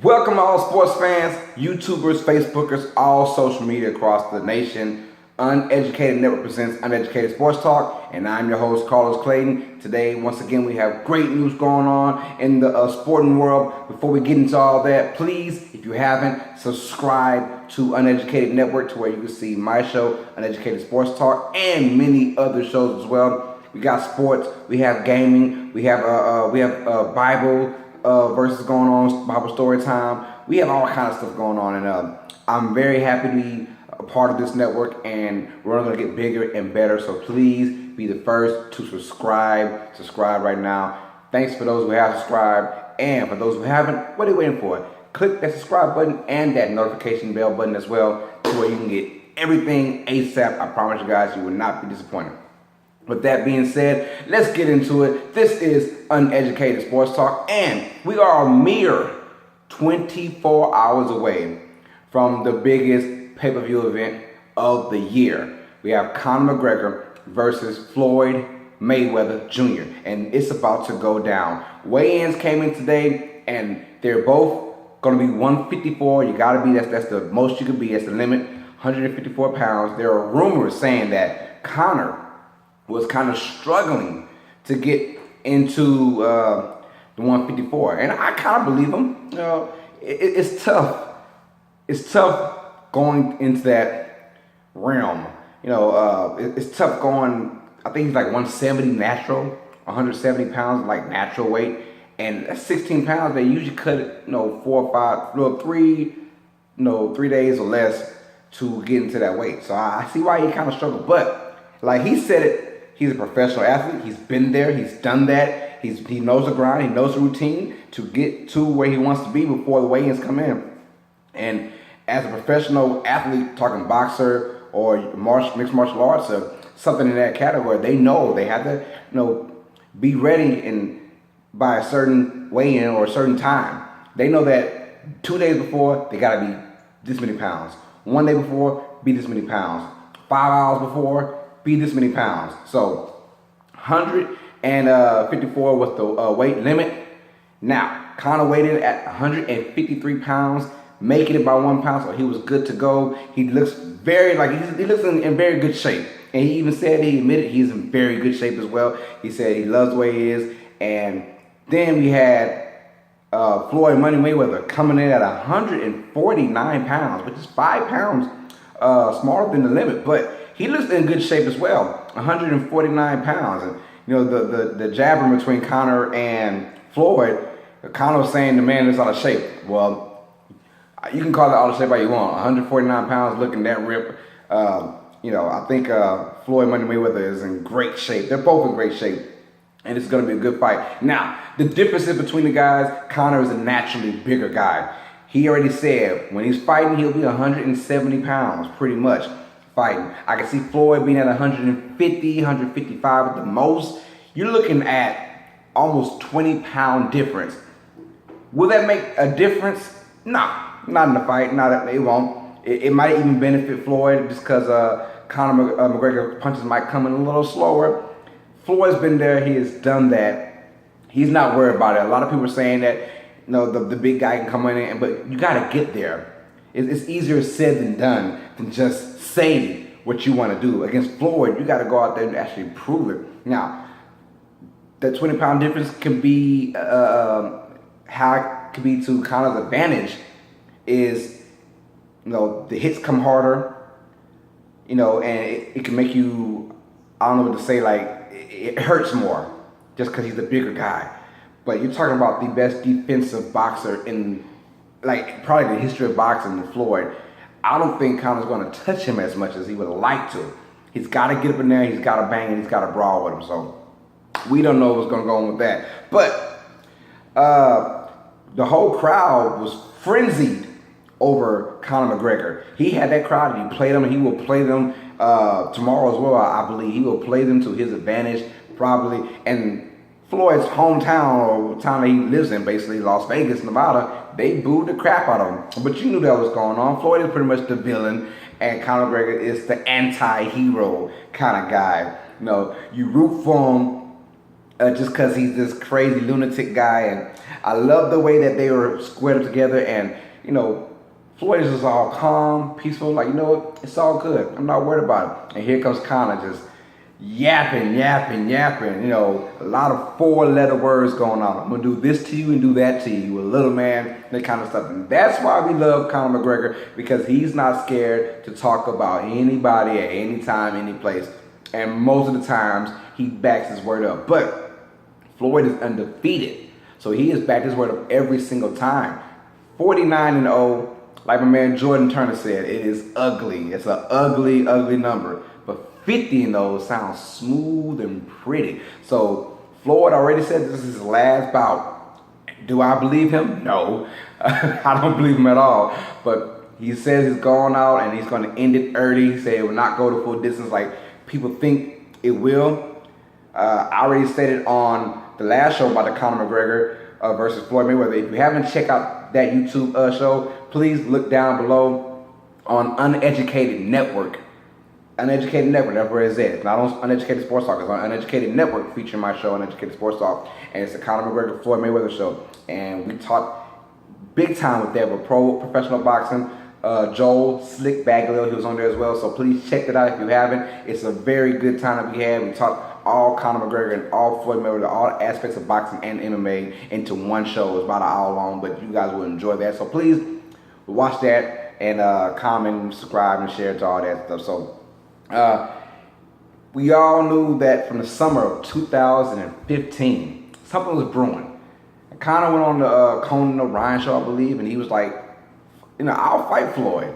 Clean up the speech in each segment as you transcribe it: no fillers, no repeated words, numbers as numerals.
Welcome all sports fans, YouTubers, Facebookers, all social media across the nation. Uneducated Network presents Uneducated Sports Talk, and I'm your host, Carlos Clayton. Today, once again, we have great news going on in the sporting world. Before we get into all that, please, if you haven't, subscribe to Uneducated Network to where you can see my show, Uneducated Sports Talk, and many other shows as well. We got sports, we have gaming, we have Bible verses going on, Bible story time. We have all kinds of stuff going on, and I'm very happy to be a part of this network, and we're going to get bigger and better. So please be the first to subscribe. Subscribe right now. Thanks for those who have subscribed, and for those who haven't, what are you waiting for? Click that subscribe button and that notification bell button as well, to where you can get everything ASAP. I promise you guys, you will not be disappointed. With that being said, let's get into it. This is Uneducated Sports Talk, and we are a mere 24 hours away from the biggest pay-per-view event of the year. We have Conor McGregor versus Floyd Mayweather Jr., and it's about to go down. Weigh-ins came in today, and they're both going to be 154. You got to be, that's the most you can be, that's the limit, 154 pounds. There are rumors saying that Conor was kind of struggling to get into the 154, and I kind of believe him. You know, it's tough. It's tough going into that realm. You know, it's tough going. I think he's like 170 natural, 170 pounds like natural weight, and that's 16 pounds. They usually cut it, 4 or 5, 3 days or less to get into that weight. So I see why he kind of struggled, but like he said it. He's a professional athlete. He's been there. He's done that. He knows the grind. He knows the routine to get to where he wants to be before the weigh-ins come in. And as a professional athlete, talking boxer or mixed martial arts or something in that category, they know they have to, be ready by a certain weigh-in or a certain time. They know that 2 days before they got to be this many pounds. 1 day before, be this many pounds. 5 hours before, be this many pounds. So 154 was the weight limit. Now, Conor weighed in at 153 pounds, making it by 1 pound, so he was good to go. He looks he looks in very good shape. And he even said, he admitted he's in very good shape as well. He said he loves the way he is. And then we had Floyd Money Mayweather coming in at 149 pounds, which is 5 pounds smaller than the limit, but he looks in good shape as well, 149 pounds. And, the jabber between Conor and Floyd, Conor was saying the man is out of shape. Well, you can call it out of shape how you want. 149 pounds looking that ripped. I think Floyd Money Mayweather is in great shape. They're both in great shape. And it's going to be a good fight. Now, the differences between the guys, Conor is a naturally bigger guy. He already said when he's fighting, he'll be 170 pounds, pretty much. Fighting. I can see Floyd being at 150, 155 at the most. You're looking at almost 20-pound difference. Will that make a difference? Nah, not in the fight. It won't. It might even benefit Floyd just because Conor McGregor punches might come in a little slower. Floyd's been there. He has done that. He's not worried about it. A lot of people are saying that the big guy can come in, but you got to get there. It's easier said than done than just say what you want to do. Against Floyd, you got to go out there and actually prove it. Now, that 20-pound difference can be how it can be to Conor's advantage is, the hits come harder, and it can make you, I don't know what to say, like it hurts more just because he's the bigger guy. But you're talking about the best defensive boxer in probably the history of boxing, Floyd. I don't think Conor's going to touch him as much as he would like to. He's got to get up in there, he's got to bang, and he's got to brawl with him. So we don't know what's going to go on with that. But the whole crowd was frenzied over Conor McGregor. He had that crowd, and he played them, and he will play them tomorrow as well, I believe. He will play them to his advantage, probably. And Floyd's hometown, or town that he lives in, basically Las Vegas, Nevada, they booed the crap out of him. But you knew that was going on. Floyd is pretty much the villain, and Conor McGregor is the anti-hero kind of guy. You root for him just because he's this crazy lunatic guy. And I love the way that they were squared together. And, Floyd is just all calm, peaceful, like, it's all good. I'm not worried about it. And here comes Conor just yapping. A lot of four-letter words going on. I'm going to do this to you and do that to you, a little man, that kind of stuff. And that's why we love Conor McGregor, because he's not scared to talk about anybody at any time, any place. And most of the times, he backs his word up. But Floyd is undefeated. So he has backed his word up every single time. 49-0. Like my man Jordan Turner said, it is ugly. It's an ugly number. But 50-0 sounds smooth and pretty. So Floyd already said this is his last bout. Do I believe him? No. I don't believe him at all. But he says he's going out and he's going to end it early. He said it will not go to full distance like people think it will. I already stated on the last show about the Conor McGregor versus Floyd Mayweather. If you haven't checked out that YouTube show, please look down below on Uneducated Network. Uneducated Network, that's where it's at. It's not on Uneducated Sports Talk. It's on Uneducated Network, featuring my show, Uneducated Sports Talk. And it's the Conor McGregor Floyd Mayweather show. And we talked big time with that with professional boxing. Joel Slick Bagley, he was on there as well. So please check it out if you haven't. It's a very good time that we had. We talked all Conor McGregor and all Floyd Mayweather, all aspects of boxing and MMA into one show. It's about an hour long, but you guys will enjoy that. So please watch that and comment, subscribe, and share to all that stuff. So we all knew that from the summer of 2015, something was brewing. Conor went on the Conor Ryan show, I believe, and he was like, I'll fight Floyd.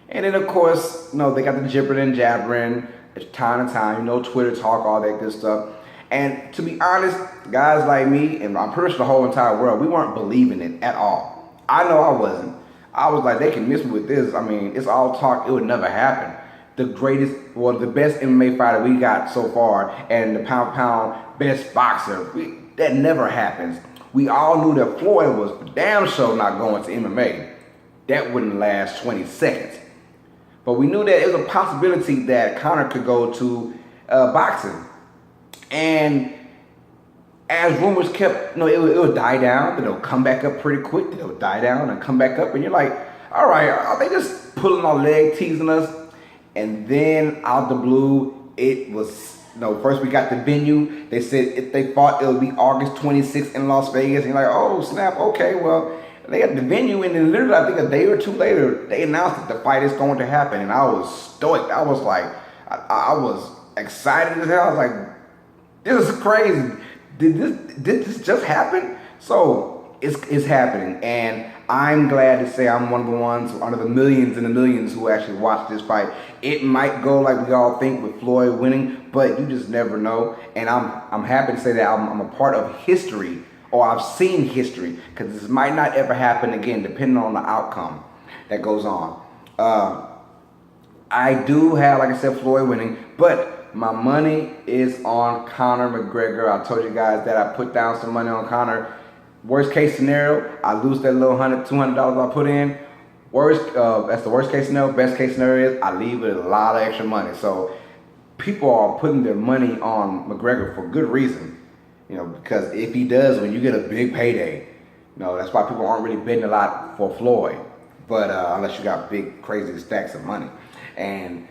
And then, of course, they got the jibbering and jabbering. It's time to time, Twitter talk, all that good stuff. And to be honest, guys like me, and I'm pretty sure the whole entire world, we weren't believing it at all. I know I wasn't. I was like, they can miss me with this. I mean, it's all talk. It would never happen. The best MMA fighter we got so far, and the pound best boxer, that never happens. We all knew that Floyd was for damn sure not going to MMA. That wouldn't last 20 seconds. But we knew that it was a possibility that Conor could go to boxing. And as rumors kept, it would die down, then it'll come back up pretty quick, then it'll die down and come back up. And you're like, all right, are they just pulling our leg, teasing us? And then out the blue, it was, first we got the venue. They said if they fought, it would be August 26th in Las Vegas. And you're like, oh, snap, okay, well, they got the venue, and then literally, I think a day or two later, they announced that the fight is going to happen, and I was stoked. I was like, I was excited as hell. I was like, this is crazy. Did this just happen? So it's happening, and I'm glad to say I'm one of the ones, one of the millions and the millions who actually watched this fight. It might go like we all think with Floyd winning, but you just never know. And I'm happy to say that I'm a part of history. Or I've seen history, because this might not ever happen again, depending on the outcome that goes on. I do have, like I said, Floyd winning, but my money is on Conor McGregor. I told you guys that I put down some money on Conor. Worst case scenario, I lose that little $100, $200 I put in. That's the worst case scenario. Best case scenario is I leave with a lot of extra money. So people are putting their money on McGregor for good reason. Because if he does, when you get a big payday, that's why people aren't really betting a lot for Floyd. But unless you got big, crazy stacks of money, and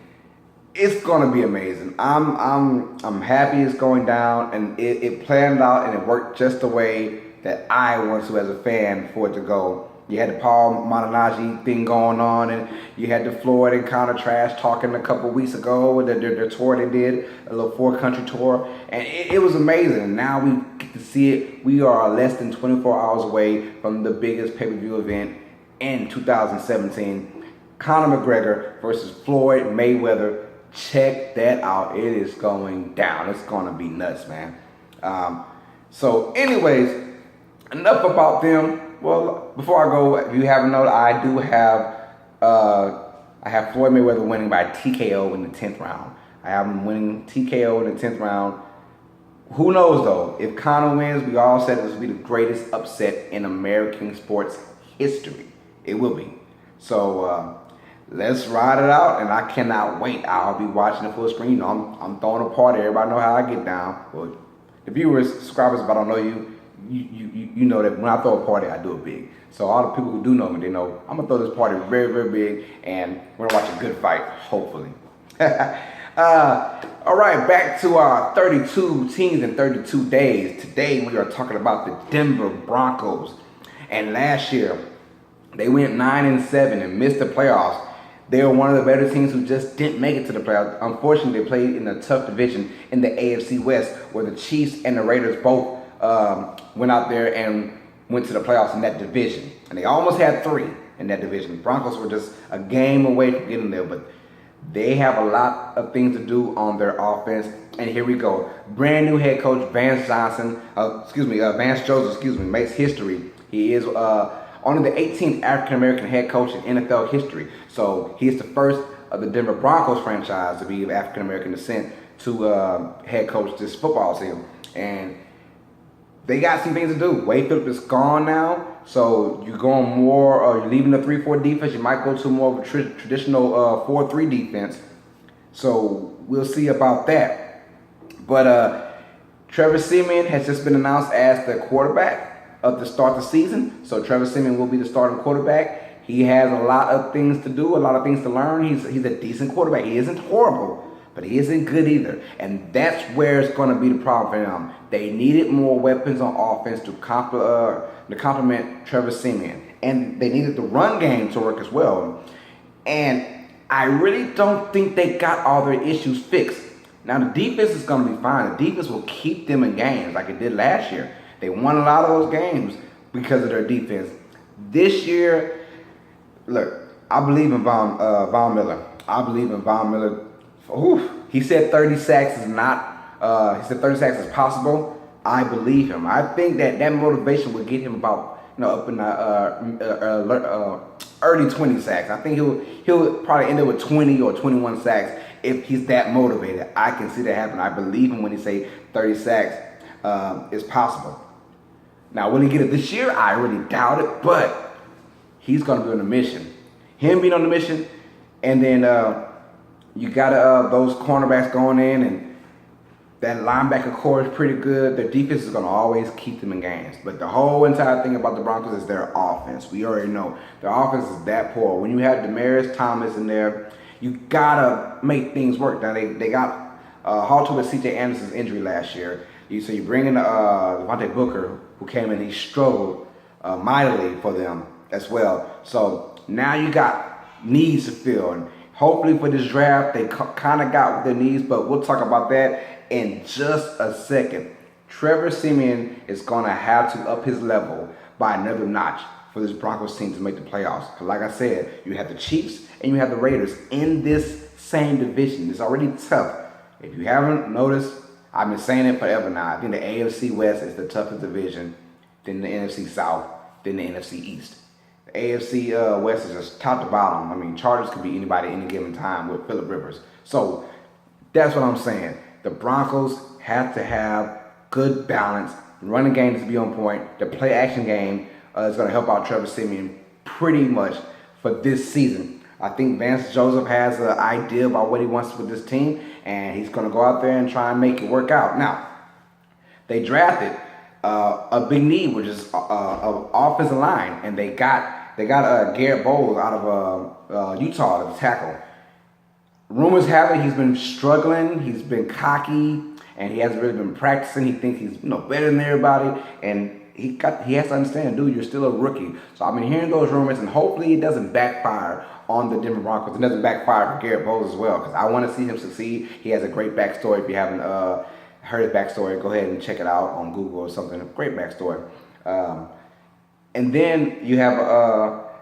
it's gonna be amazing. I'm happy it's going down, and it planned out and it worked just the way that I want to as a fan for it to go. You had the Paul Malignaggi thing going on, and you had the Floyd and Conor trash talking a couple weeks ago, their tour they did, a little 4-country tour, and it was amazing. And now we get to see it. We are less than 24 hours away from the biggest pay-per-view event in 2017. Conor McGregor versus Floyd Mayweather. Check that out. It is going down. It's going to be nuts, man. So anyways, enough about them. Well, before I go, if you haven't noticed, I do have Floyd Mayweather winning by TKO in the 10th round. I have him winning TKO in the 10th round. Who knows, though? If Conor wins, we all said this will be the greatest upset in American sports history. It will be. So let's ride it out, and I cannot wait. I'll be watching the full screen. I'm throwing a party. Everybody know how I get down. Well, the viewers, subscribers, if I don't know you, you know that when I throw a party, I do it big. So all the people who do know me, they know I'm gonna throw this party very, very big, and we're gonna watch a good fight, hopefully. All right, back to our 32 teams in 32 days. Today we are talking about the Denver Broncos. And last year, they went 9-7 and missed the playoffs. They were one of the better teams who just didn't make it to the playoffs. Unfortunately, they played in a tough division in the AFC West, where the Chiefs and the Raiders both went out there and went to the playoffs in that division. And they almost had 3 in that division. The Broncos were just a game away from getting there, but they have a lot of things to do on their offense. And here we go. Brand new head coach Vance Joseph, makes history. He is only the 18th African-American head coach in NFL history. So he is the first of the Denver Broncos franchise to be of African-American descent to head coach this football season. And they got some things to do. Wade Phillips is gone now, so you're going more, you're leaving the 3-4 defense. You might go to more of a traditional 4-3 defense. So we'll see about that. But Trevor Siemian has just been announced as the quarterback of the start of the season. So Trevor Siemian will be the starting quarterback. He has a lot of things to do, a lot of things to learn. He's a decent quarterback. He isn't horrible, but he isn't good either. And that's where it's going to be the problem for them. They needed more weapons on offense to complement Trevor Siemian. And they needed the run game to work as well. And I really don't think they got all their issues fixed. Now, the defense is going to be fine. The defense will keep them in games like it did last year. They won a lot of those games because of their defense. This year, look, I believe in Von Miller. I believe in Von Miller. He said 30 sacks is not. He said 30 sacks is possible. I believe him. I think that motivation will get him about up in the early 20 sacks. I think he'll probably end up with 20 or 21 sacks if he's that motivated. I can see that happen. I believe him when he say 30 sacks is possible. Now, will he get it this year? I really doubt it, but he's going to be on a mission. Him being on the mission, and then you got those cornerbacks going in, and that linebacker core is pretty good. Their defense is going to always keep them in games. But the whole entire thing about the Broncos is their offense. We already know their offense is that poor. When you have Demaryius Thomas in there, you got to make things work. Now, they got halted with C.J. Anderson's injury last year. So you bring in Devontae Booker, who came in, he struggled mightily for them as well. So now you got needs to fill. And hopefully for this draft, they kind of got what their needs, but we'll talk about that in just a second. Trevor Siemian is going to have to up his level by another notch for this Broncos team to make the playoffs. Because like I said, you have the Chiefs and you have the Raiders in this same division. It's already tough. If you haven't noticed, I've been saying it forever now. I think the AFC West is the toughest division, then the NFC South, then the NFC East. The AFC West is just top to bottom. I mean, Chargers could be anybody at any given time with Phillip Rivers. So that's what I'm saying. The Broncos have to have good balance. The running game needs to be on point. The play action game is going to help out Trevor Siemian pretty much for this season. I think Vance Joseph has an idea about what he wants with this team, and he's going to go out there and try and make it work out. Now, they drafted a big need, which is offensive line, and they got Garrett Bowles out of Utah to tackle. Rumors have it he's been struggling, he's been cocky, and he hasn't really been practicing. He thinks he's better than everybody, and he has to understand, dude, you're still a rookie. So I've been hearing those rumors, and hopefully it doesn't backfire on the Denver Broncos. It doesn't backfire for Garrett Bowles as well, because I want to see him succeed. He has a great backstory. If you haven't heard his backstory, go ahead and check it out on Google or something. A great backstory. And then you have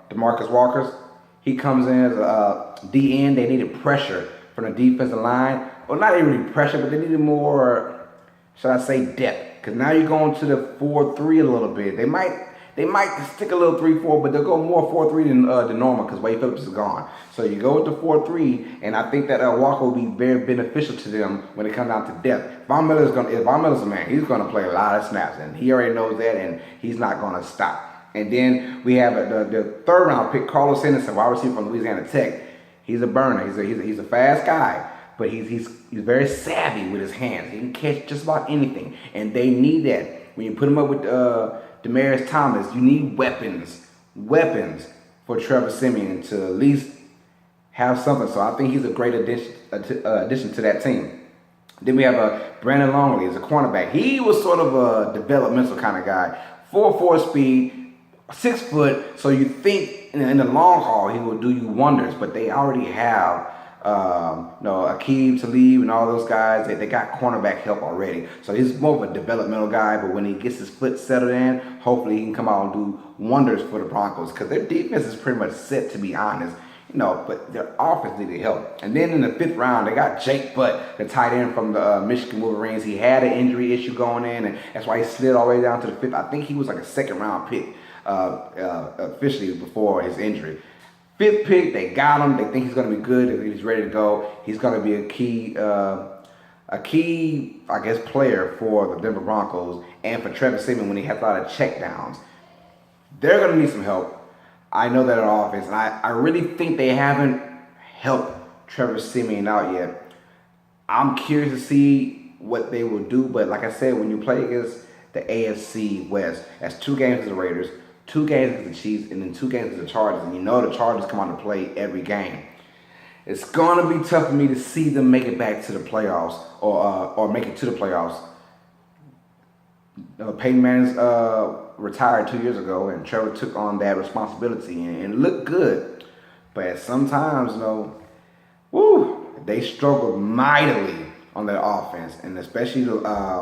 DeMarcus Walker. He comes in as a DN. They needed pressure from the defensive line. Well, not even pressure, but they needed more, should I say, depth. Because now you're going to the 4-3 a little bit. They might stick a little 3-4, but they'll go more 4-3 than normal because Wade Phillips is gone. So you go with the 4-3, and I think that Walker will be very beneficial to them when it comes down to depth. Von Miller's a man. He's going to play a lot of snaps, and he already knows that, and he's not going to stop. And then we have the third round pick, Carlos Henderson, wide receiver from Louisiana Tech. He's a burner. He's a fast guy. but he's very savvy with his hands. He can catch just about anything, and they need that. When you put him up with Demaryius Thomas, you need weapons for Trevor Siemian to at least have something. So I think he's a great addition to that team. Then we have Brandon Longley as a cornerback. He was sort of a developmental kind of guy. 4.4 speed, 6 foot. So you think in the long haul he will do you wonders. But they already have Aqib Talib and all those guys. They got cornerback help already. So he's more of a developmental guy. But when he gets his foot settled in, hopefully he can come out and do wonders for the Broncos. Because their defense is pretty much set, to be honest. But their offense needed help. And then in the 5th round, they got Jake Butt, the tight end from the Michigan Wolverines. He had an injury issue going in, and that's why he slid all the way down to the 5th. I think he was like a 2nd round pick officially before his injury. 5th pick, they got him. They think he's going to be good. He's ready to go. He's going to be a key, I guess, player for the Denver Broncos and for Trevor Siemian when he has a lot of checkdowns. They're going to need some help. I know that on offense, and I really think they haven't helped Trevor Siemian out yet. I'm curious to see what they will do, but like I said, when you play against the AFC West, that's 2 games against the Raiders, 2 games against the Chiefs, and then 2 games against the Chargers, and you know the Chargers come on to play every game. It's going to be tough for me to see them make it back to the playoffs or make it to the playoffs. Peyton Manning's retired 2 years ago, and Trevor took on that responsibility and looked good. But sometimes, they struggled mightily on their offense, and especially the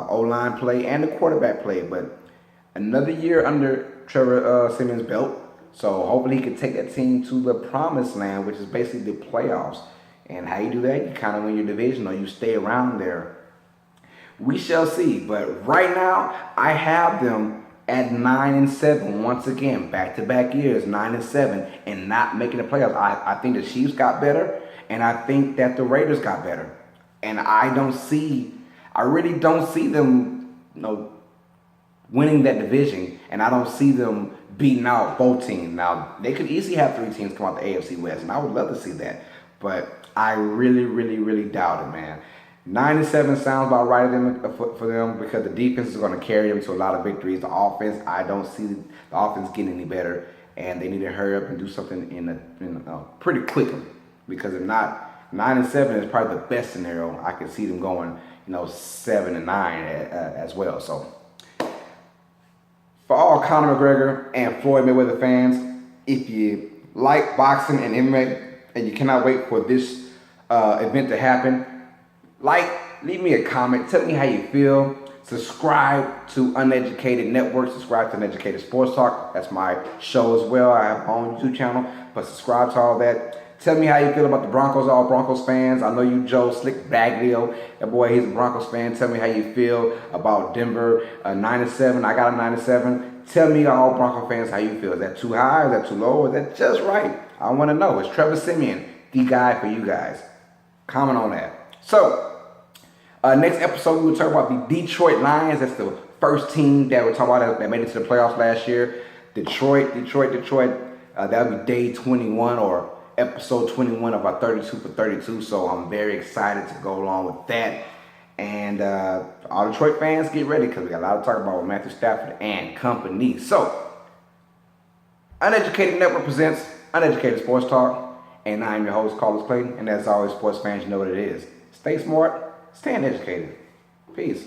O-line play and the quarterback play. But another year under Trevor Siemian's belt, so hopefully he can take that team to the promised land, which is basically the playoffs. And how you do that, you kind of win your division or you stay around there. We shall see. But right now, I have them at 9-7 once again, back-to-back years, 9-7, and not making the playoffs. I think the Chiefs got better, and I think that the Raiders got better. And I really don't see them, winning that division, and I don't see them beating out both teams. Now, they could easily have 3 teams come out the AFC West, and I would love to see that. But I really, really, really doubt it, man. 9-7 sounds about right for them because the defense is going to carry them to a lot of victories. The offense, I don't see the offense getting any better, and they need to hurry up and do something pretty quickly, because if not, 9-7 is probably the best scenario. I can see them going, 7-9 as well. So for all Conor McGregor and Floyd Mayweather fans, if you like boxing and MMA and you cannot wait for this event to happen, leave me a comment. Tell me how you feel. Subscribe to Uneducated Network. Subscribe to Uneducated Sports Talk. That's my show as well. I have my own YouTube channel. But subscribe to all that. Tell me how you feel about the Broncos, all Broncos fans. I know you, Joe Slick Baglio. That boy, he's a Broncos fan. Tell me how you feel about Denver 9-7. I got a 9-7. Tell me, all Bronco fans, how you feel. Is that too high? Is that too low? Or is that just right? I want to know. Is Trevor Siemian the guy for you guys? Comment on that. So, next episode, we will talk about the Detroit Lions. That's the first team that we're talking about that made it to the playoffs last year. Detroit. That'll be day 21 or episode 21 of our 32 for 32. So I'm very excited to go along with that. And all Detroit fans, get ready because we got a lot to talk about with Matthew Stafford and company. So, Uneducated Network presents Uneducated Sports Talk. And I'm your host, Carlos Clayton. And as always, sports fans, you know what it is. Stay smart, stay uneducated. Peace.